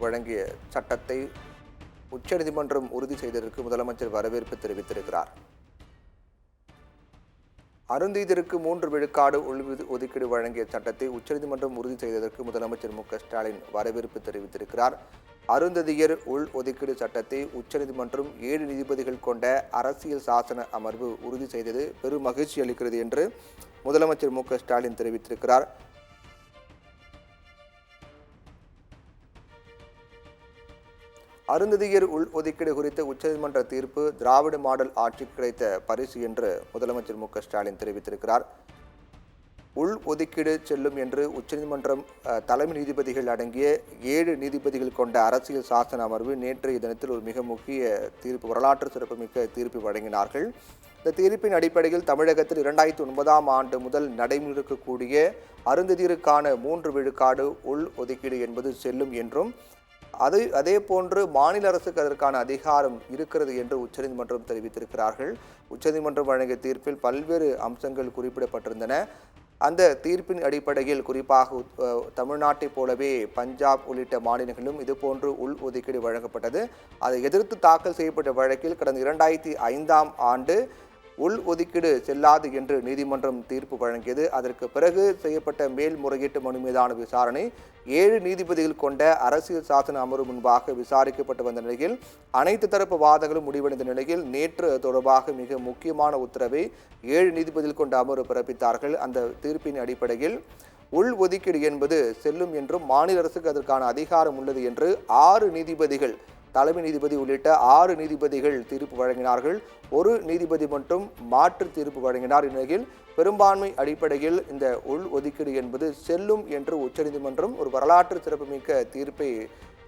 வழங்கிய சட்டத்தை உச்சநீதிமன்றம் உறுதி செய்ததற்கு முதலமைச்சர் வரவேற்பு தெரிவித்திருக்கிறார். அருந்ததியருக்கு 3 விழுக்காடு ஒதுக்கீடு வழங்கிய சட்டத்தை உச்சநீதிமன்றம் உறுதி செய்ததற்கு முதலமைச்சர் ஸ்டாலின் வரவேற்பு தெரிவித்திருக்கிறார். அருந்ததியர் உள் ஒதுக்கீடு சட்டத்தை உச்சநீதிமன்றம் 7 நீதிபதிகள் கொண்ட அரசியல் சாசன அமர்வு உறுதி செய்தது பெரும் மகிழ்ச்சி அளிக்கிறது என்று முதலமைச்சர் ஸ்டாலின் தெரிவித்திருக்கிறார். அருந்ததியர் உள் ஒதுக்கீடு குறித்த உச்சநீதிமன்ற தீர்ப்பு திராவிட மாடல் ஆட்சிக்கு கிடைத்த பரிசு என்று முதலமைச்சர் ஸ்டாலின் தெரிவித்திருக்கிறார். உள் ஒதுக்கீடு செல்லும் என்று உச்சநீதிமன்றம் தலைமை நீதிபதிகள் அடங்கிய 7 நீதிபதிகள் கொண்ட அரசியல் சாசன அமர்வு நேற்றைய தினத்தில் ஒரு மிக முக்கிய தீர்ப்பு, வரலாற்று சிறப்புமிக்க தீர்ப்பு வழங்கினார்கள். இந்த தீர்ப்பின் அடிப்படையில் தமிழகத்தில் 2009ஆம் ஆண்டு முதல் நடைமுறையில் இருக்கக்கூடிய அருந்ததியருக்கான 3 விழுக்காடு உள் ஒதுக்கீடு என்பது செல்லும் என்றும் அதே போன்று மாநில அரசுக்கு அதற்கான அதிகாரம் இருக்கிறது என்று உச்சநீதிமன்றம் தெரிவித்திருக்கிறார்கள். உச்சநீதிமன்றம் வழங்கிய தீர்ப்பில் பல்வேறு அம்சங்கள் குறிப்பிடப்பட்டிருந்தன. அந்த தீர்ப்பின் அடிப்படையில் குறிப்பாக தமிழ்நாட்டைப் போலவே பஞ்சாப் உள்ளிட்ட மாநிலங்களிலும் இதுபோன்று உள் ஒதுக்கீடு வழங்கப்பட்டது. அதை எதிர்த்து தாக்கல் செய்யப்பட்ட வழக்கில் கடந்த 2005ஆம் ஆண்டு உள் ஒதுக்கீடு செல்லாது என்று நீதிமன்றம் தீர்ப்பு வழங்கியது. அதற்கு பிறகு செய்யப்பட்ட மேல்முறையீட்டு மனு மீதான விசாரணை 7 நீதிபதிகள் கொண்ட அரசியல் சாசன அமர்வு முன்பாக விசாரிக்கப்பட்டு வந்த நிலையில் அனைத்து தரப்பு வாதங்களும் முடிவடைந்த நிலையில் நேற்று தொடர்பாக மிக முக்கியமான உத்தரவை 7 நீதிபதிகள் கொண்ட அமர்வு பிறப்பித்தார்கள். அந்த தீர்ப்பின் அடிப்படையில் உள் ஒதுக்கீடு என்பது செல்லும் என்றும் மாநில அரசுக்கு அதற்கான அதிகாரம் உள்ளது என்று 6 நீதிபதிகள், தலைமை நீதிபதி உள்ளிட்ட 6 நீதிபதிகள் தீர்ப்பு வழங்கினார்கள். ஒரு நீதிபதி மட்டும் மாற்று தீர்ப்பு வழங்கினார். இந்நிலையில் பெரும்பான்மை அடிப்படையில் இந்த உள் ஒதுக்கீடு என்பது செல்லும் என்று உச்சநீதிமன்றம் ஒரு வரலாற்று சிறப்புமிக்க தீர்ப்பை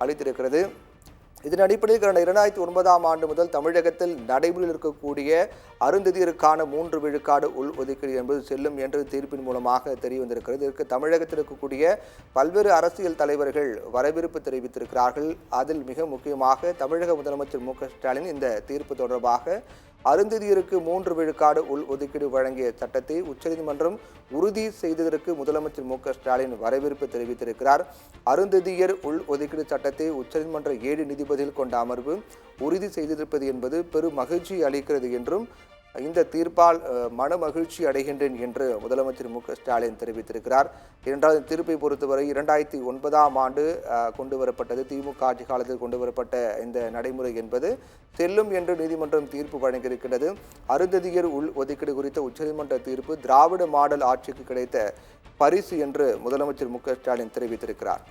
அளித்திருக்கிறது. இதன் அடிப்படையில் கடந்த 2009ஆம் ஆண்டு முதல் தமிழகத்தில் நடைமுறையில் இருக்கக்கூடிய அருந்ததியருக்கான 3 விழுக்காடு உள் ஒதுக்கீடு என்பது செல்லும் என்று தீர்ப்பின் மூலமாக தெரிய வந்திருக்கிறது. இதற்கு தமிழகத்தில் இருக்கக்கூடிய பல்வேறு அரசியல் தலைவர்கள் வரவேற்பு தெரிவித்திருக்கிறார்கள். அதில் மிக முக்கியமாக தமிழக முதலமைச்சர் ஸ்டாலின் இந்த தீர்ப்பு தொடர்பாக அருந்ததியருக்கு 3 விழுக்காடு உள் ஒதுக்கீடு வழங்கிய சட்டத்தை உச்சநீதிமன்றம் உறுதி செய்ததற்கு முதலமைச்சர் ஸ்டாலின் வரவேற்பு தெரிவித்திருக்கிறார். அருந்ததியர் உள் ஒதுக்கீடு சட்டத்தை உச்சநீதிமன்ற 7 நீதிபதிகள் கொண்ட அமர்வு உறுதி செய்திருப்பது என்பது பெரும் மகிழ்ச்சி அளிக்கிறது என்றும் இந்த தீர்ப்பால் மன மகிழ்ச்சி அடைகின்றேன் என்று முதலமைச்சர் ஸ்டாலின் தெரிவித்திருக்கிறார். இரண்டாவது தீர்ப்பை பொறுத்தவரை 2009ஆம் ஆண்டு கொண்டு வரப்பட்டது, திமுக ஆட்சி காலத்தில் கொண்டு வரப்பட்ட இந்த நடைமுறை என்பது செல்லும் என்று நீதிமன்றம் தீர்ப்பு வழங்கியிருக்கிறது. அருந்ததியர் உள் ஒதுக்கீடு குறித்த உச்சநீதிமன்ற தீர்ப்பு திராவிட மாடல் ஆட்சிக்கு கிடைத்த பரிசு என்று முதலமைச்சர் ஸ்டாலின் தெரிவித்திருக்கிறார்.